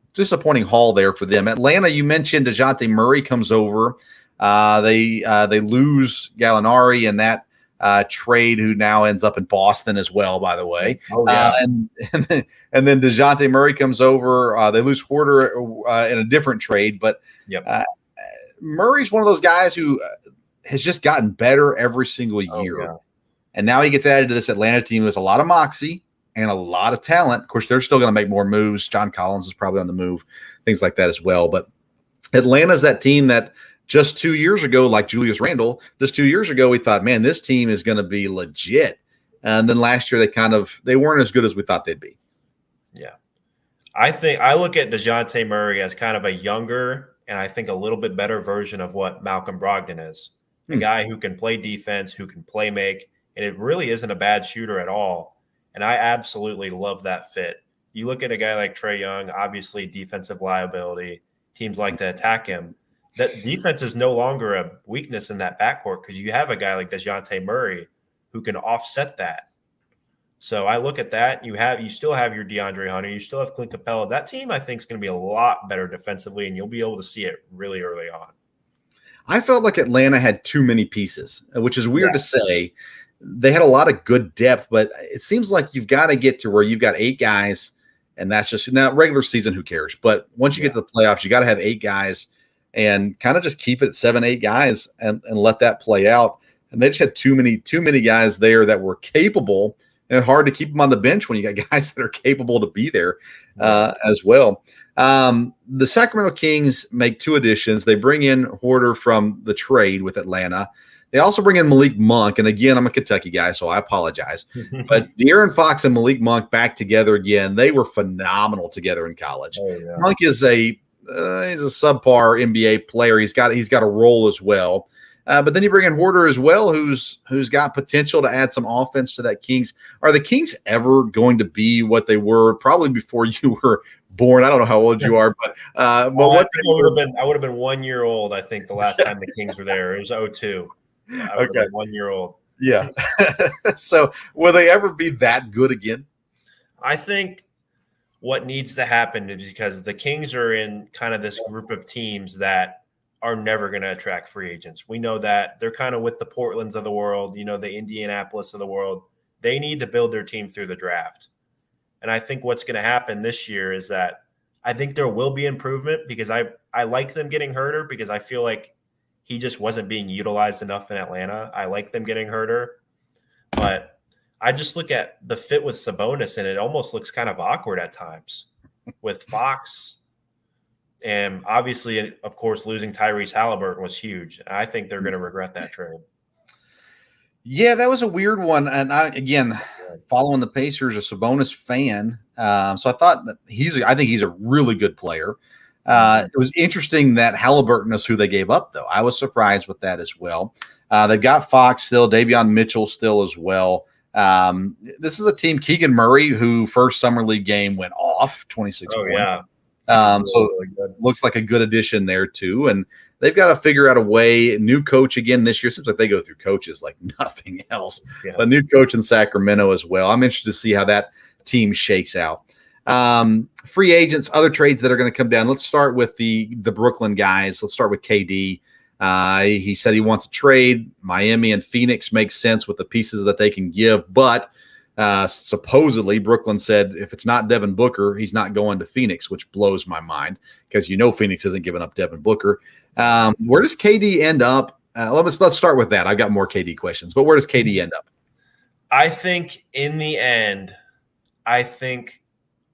haul there for them. Atlanta, you mentioned DeJounte Murray comes over. They lose Gallinari in that trade, who now ends up in Boston as well, by the way. Oh, yeah. And then DeJounte Murray comes over. They lose Horter in a different trade, but yep. Murray's one of those guys who has just gotten better every single year. Yeah. And now he gets added to this Atlanta team with a lot of moxie and a lot of talent. Of course, they're still going to make more moves. John Collins is probably on the move, things like that as well. But Atlanta's that team that just 2 years ago, like Julius Randle, just 2 years ago, we thought, man, this team is going to be legit. And then last year, they weren't as good as we thought they'd be. Yeah. I look at DeJounte Murray as kind of a younger and I think a little bit better version of what Malcolm Brogdon is. A guy who can play defense, who can play make, and it really isn't a bad shooter at all. And I absolutely love that fit. You look at a guy like Trae Young, obviously defensive liability. Teams like to attack him. That defense is no longer a weakness in that backcourt because you have a guy like DeJounte Murray who can offset that. So I look at that. You still have your DeAndre Hunter. You still have Clint Capella. That team, I think, is going to be a lot better defensively, and you'll be able to see it really early on. I felt like Atlanta had too many pieces, which is weird to say. They had a lot of good depth, but it seems like you've got to get to where you've got 8 guys, and that's just now regular season, who cares? But once you get to the playoffs, you got to have 8 guys and kind of just keep it 7, 8 guys and let that play out. And they just had too many guys there that were capable, and hard to keep them on the bench when you got guys that are capable to be there as well. The Sacramento Kings make 2 additions. They bring in Horder from the trade with Atlanta. They also bring in Malik Monk. And again, I'm a Kentucky guy, so I apologize. But De'Aaron Fox and Malik Monk back together again. They were phenomenal together in college. Oh, yeah. Monk is he's a subpar NBA player. He's got a role as well. But then you bring in Horder as well, who's got potential to add some offense to that Kings. Are the Kings ever going to be what they were probably before you were born? I don't know how old you are, but what I would have been 1 year old. I think the last time the Kings were there, it was 2002. Yeah, I would have been 1 year old. Yeah. So will they ever be that good again? I think what needs to happen is because the Kings are in kind of this group of teams that are never going to attract free agents. We know that they're kind of with the Portlands of the world, the Indianapolis of the world. They need to build their team through the draft. And I think what's going to happen this year is that I think there will be improvement because I like them getting Herter because I feel like he just wasn't being utilized enough in Atlanta. I like them getting Herter. But I just look at the fit with Sabonis, and it almost looks kind of awkward at times with Fox. And obviously, of course, losing Tyrese Halliburton was huge. I think they're going to regret that trade. Yeah, that was a weird one. And again, following the Pacers, a Sabonis fan. So I thought that I think he's a really good player. It was interesting that Halliburton is who they gave up, though. I was surprised with that as well. They've got Fox still, Davion Mitchell still as well. This is a team, Keegan Murray, who first summer league game went off 26 points. Yeah. So looks like a good addition there too. And they've got to figure out a way. New coach again this year. Seems like they go through coaches like nothing else. Yeah. A new coach in Sacramento as well. I'm interested to see how that team shakes out. Free agents, other trades that are going to come down. Let's start with the Brooklyn guys. Let's start with KD. He said he wants a trade. Miami and Phoenix makes sense with the pieces that they can give, but supposedly Brooklyn said if it's not Devin Booker, he's not going to Phoenix, which blows my mind because Phoenix isn't giving up Devin Booker. Where does KD end up? Let's start with that. I've got more KD questions, but where does KD end up? I think in the end,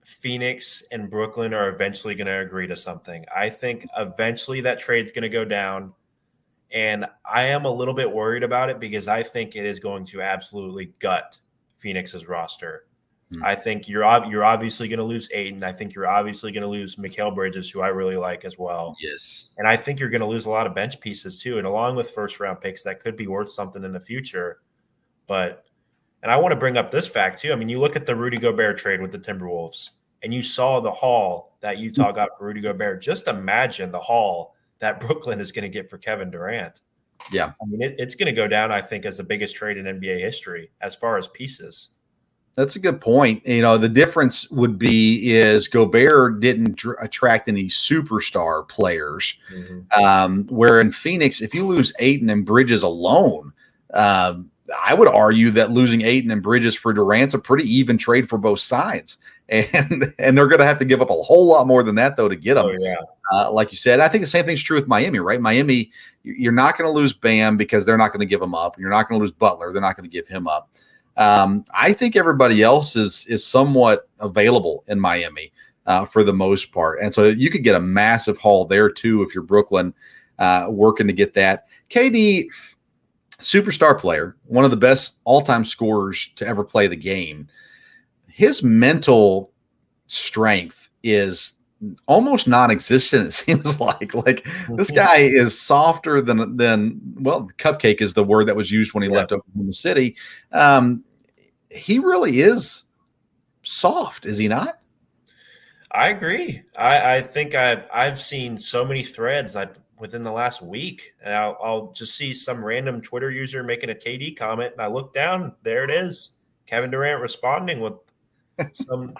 Phoenix and Brooklyn are eventually going to agree to something. I think eventually that trade's going to go down. And I am a little bit worried about it because I think it is going to absolutely gut Phoenix's roster. I think you're obviously going to lose Ayton. I think you're obviously going to lose Mikal Bridges, who I really like as well. Yes. And I think you're going to lose a lot of bench pieces too. And along with first-round picks, that could be worth something in the future. And I want to bring up this fact too. I mean, you look at the Rudy Gobert trade with the Timberwolves, and you saw the haul that Utah got for Rudy Gobert. Just imagine the haul that Brooklyn is going to get for Kevin Durant. Yeah. I mean, it's going to go down, I think, as the biggest trade in NBA history as far as pieces. That's a good point. The difference would be is Gobert didn't attract any superstar players. Where in Phoenix, if you lose Ayton and Bridges alone, I would argue that losing Ayton and Bridges for Durant's a pretty even trade for both sides. And they're going to have to give up a whole lot more than that, though, to get them. Oh, yeah. Like you said, I think the same thing's true with Miami, right? Miami, you're not going to lose Bam because they're not going to give him up. You're not going to lose Butler. They're not going to give him up. I think everybody else is somewhat available in Miami for the most part. And so you could get a massive haul there, too, if you're Brooklyn working to get that. KD, superstar player, one of the best all-time scorers to ever play the game. His mental strength is almost non-existent, it seems like. Like, this guy is softer than well, cupcake is the word that was used when he left Oklahoma City. He really is soft, is he not? I agree. I think I've seen so many threads within the last week, and I'll just see some random Twitter user making a KD comment, and I look down, there it is, Kevin Durant responding with some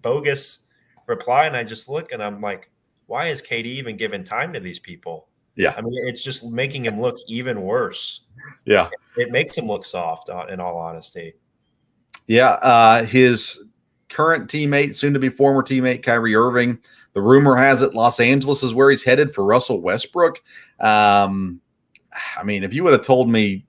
bogus reply, and I just look and I'm like, why is KD even giving time to these people? Yeah. I mean, it's just making him look even worse. Yeah. It makes him look soft, in all honesty. Yeah. His current teammate, soon to be former teammate, Kyrie Irving, the rumor has it Los Angeles is where he's headed for Russell Westbrook. I mean, if you would have told me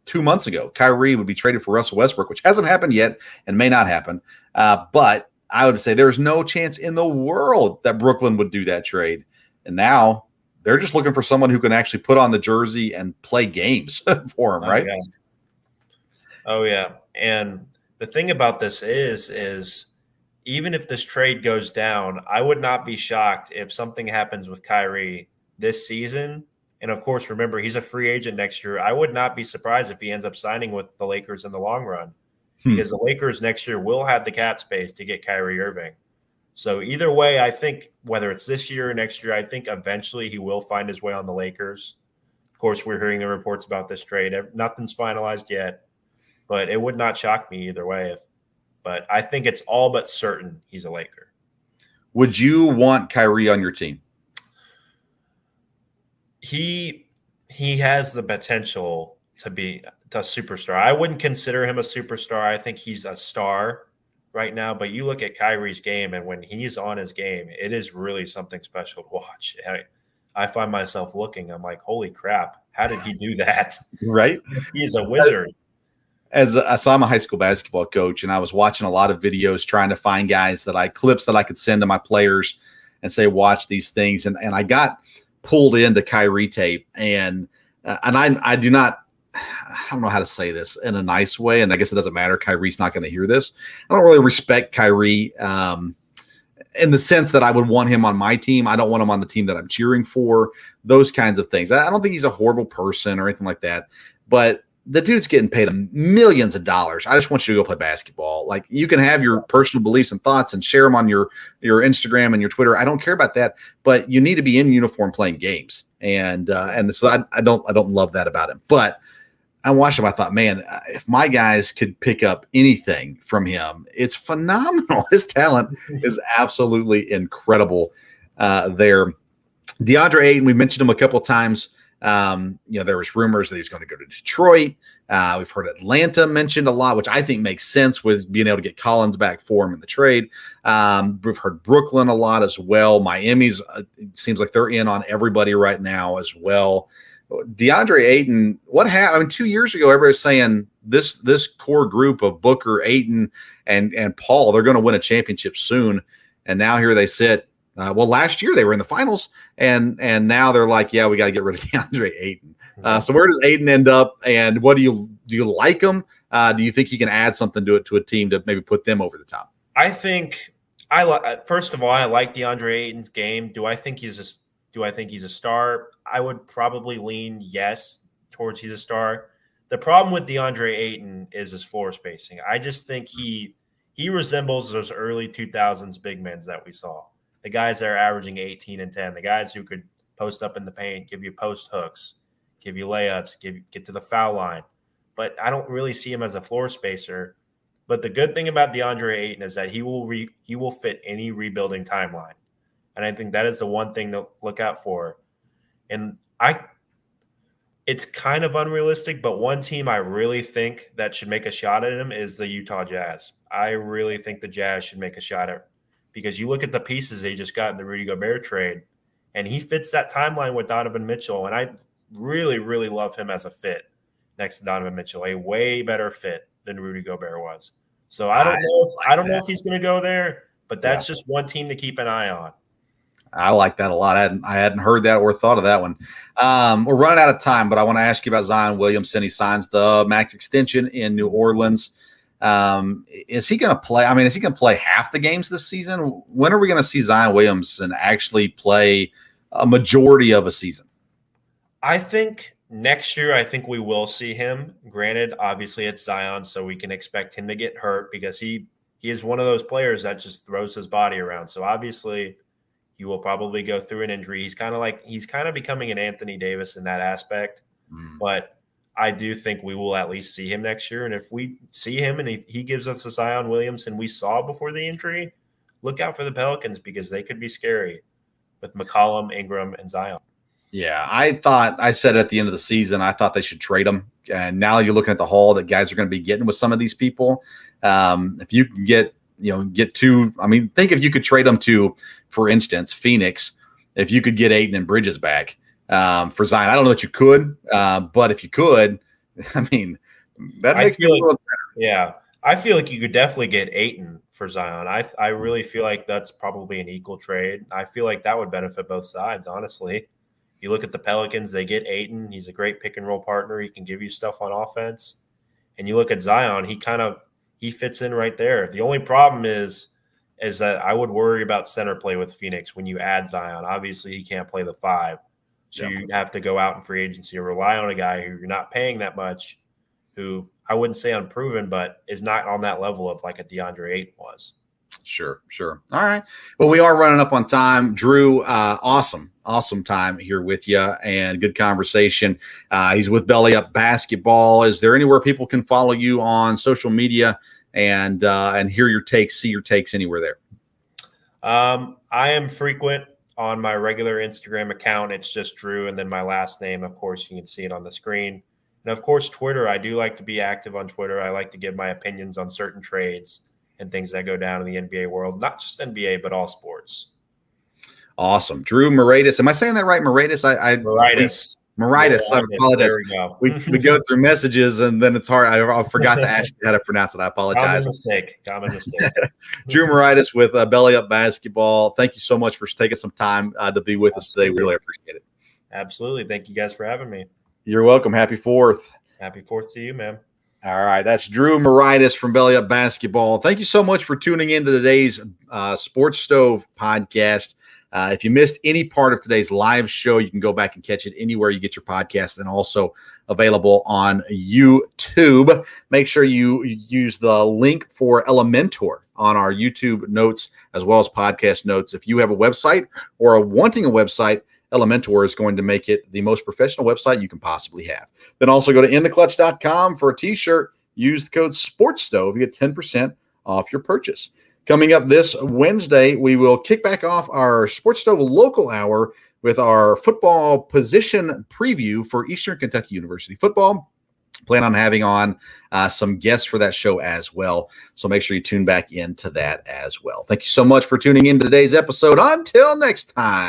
2 months ago Kyrie would be traded for Russell Westbrook, which hasn't happened yet and may not happen, but I would say there's no chance in the world that Brooklyn would do that trade. And now they're just looking for someone who can actually put on the jersey and play games for him, right? Yeah. Oh, yeah. And the thing about this is even if this trade goes down, I would not be shocked if something happens with Kyrie this season. And, of course, remember, he's a free agent next year. I would not be surprised if he ends up signing with the Lakers in the long run, because the Lakers next year will have the cap space to get Kyrie Irving. So either way, I think whether it's this year or next year, I think eventually he will find his way on the Lakers. Of course, we're hearing the reports about this trade. Nothing's finalized yet, but it would not shock me either way. But I think it's all but certain he's a Laker. Would you want Kyrie on your team? He has the potential to be a superstar. I wouldn't consider him a superstar. I think he's a star right now. But you look at Kyrie's game, and when he's on his game, it is really something special to watch. I find myself looking. I'm like, holy crap! How did he do that? Right? He's a wizard. So I'm a high school basketball coach, and I was watching a lot of videos trying to find guys clips that I could send to my players and say, watch these things. And I got pulled into Kyrie tape, and I do not, I don't know how to say this in a nice way, and I guess it doesn't matter. Kyrie's not going to hear this. I don't really respect Kyrie in the sense that I would want him on my team. I don't want him on the team that I'm cheering for, those kinds of things. I don't think he's a horrible person or anything like that, but the dude's getting paid millions of dollars. I just want you to go play basketball. Like, you can have your personal beliefs and thoughts and share them on your Instagram and your Twitter. I don't care about that, but you need to be in uniform playing games. And so I don't love that about him. But I watched him. I thought, man, if my guys could pick up anything from him, it's phenomenal. His talent is absolutely incredible there. DeAndre Ayton, we mentioned him a couple of times. There was rumors that he's going to go to Detroit. We've heard Atlanta mentioned a lot, which I think makes sense with being able to get Collins back for him in the trade. We've heard Brooklyn a lot as well. Miami's it seems like they're in on everybody right now as well. DeAndre Ayton, what happened? I mean, 2 years ago, everybody was saying this core group of Booker, Ayton, and Paul, they're going to win a championship soon. And now here they sit. Last year they were in the finals, and now they're like, yeah, we got to get rid of DeAndre Ayton. So where does Ayton end up, and what do you like him? Do you think he can add something to a team to maybe put them over the top? I think first of all, I like DeAndre Ayton's game. Do I think he's a star? I would probably lean yes towards he's a star. The problem with DeAndre Ayton is his floor spacing. I just think he resembles those early 2000s big men that we saw. The guys that are averaging 18 and 10, the guys who could post up in the paint, give you post hooks, give you layups, get to the foul line. But I don't really see him as a floor spacer. But the good thing about DeAndre Ayton is that he will fit any rebuilding timeline. And I think that is the one thing to look out for. And it's kind of unrealistic, but one team I really think that should make a shot at him is the Utah Jazz. I really think the Jazz should make a shot at him because you look at the pieces they just got in the Rudy Gobert trade, and he fits that timeline with Donovan Mitchell, and I really, really love him as a fit next to Donovan Mitchell, a way better fit than Rudy Gobert was. So I don't know if he's going to go there, but that's just one team to keep an eye on. I like that a lot. I hadn't heard that or thought of that one. We're running out of time, but I want to ask you about Zion Williamson. He signs the max extension in New Orleans. Is he going to play? I mean, is he going to play half the games this season? When are we going to see Zion Williamson actually play a majority of a season? I think next year, I think we will see him. Granted, obviously it's Zion, so we can expect him to get hurt because he is one of those players that just throws his body around. So obviously he will probably go through an injury. He's kind of becoming an Anthony Davis in that aspect. But I do think we will at least see him next year. And if we see him and he gives us a Zion Williamson we saw before the injury, look out for the Pelicans because they could be scary with McCollum, Ingram, and Zion. Yeah, I said at the end of the season, I thought they should trade him. And now you're looking at the haul that guys are going to be getting with some of these people. If you can get two, I mean, think if you could trade them to, for instance, Phoenix, if you could get Ayton and Bridges back for Zion. I don't know that you could, but if you could, I mean, that makes me a little better. Yeah, I feel like you could definitely get Ayton for Zion. I really feel like that's probably an equal trade. I feel like that would benefit both sides, honestly. You look at the Pelicans, they get Ayton. He's a great pick and roll partner. He can give you stuff on offense. And you look at Zion, he fits in right there. The only problem is that I would worry about center play with Phoenix when you add Zion. Obviously, he can't play the 5. So you have to go out in free agency or rely on a guy who you're not paying that much, who I wouldn't say unproven, but is not on that level of like a DeAndre Ayton was. Sure. All right. Well, we are running up on time. Drew, awesome time here with you and good conversation. He's with Belly Up Basketball. Is there anywhere people can follow you on social media and hear your takes, see your takes anywhere there? I am frequent on my regular Instagram account. It's just Drew and then my last name. Of course, you can see it on the screen. And of course, Twitter. I do like to be active on Twitter. I like to give my opinions on certain trades and things that go down in the NBA world, not just NBA, but all sports. Awesome. Drew Moratis. Am I saying that right? Moratis? Moratis. I apologize. We go through messages and then it's hard. I forgot to ask you how to pronounce it. I apologize. Common mistake. Drew Moratis with Belly Up Basketball. Thank you so much for taking some time to be with us today. We really appreciate it. Absolutely. Thank you guys for having me. You're welcome. Happy 4th. Happy 4th to you, man. All right. That's Drew Moratis from Belly Up Basketball. Thank you so much for tuning into today's Sports Stove podcast. If you missed any part of today's live show, you can go back and catch it anywhere you get your podcast and also available on YouTube. Make sure you use the link for Elementor on our YouTube notes as well as podcast notes. If you have a website or are wanting a website, Elementor is going to make it the most professional website you can possibly have. Then also go to intheclutch.com for a t-shirt. Use the code SPORTSSTOVE. You get 10% off your purchase. Coming up this Wednesday, we will kick back off our Sports Stove Local Hour with our football position preview for Eastern Kentucky University football. Plan on having on some guests for that show as well. So make sure you tune back into that as well. Thank you so much for tuning in to today's episode. Until next time.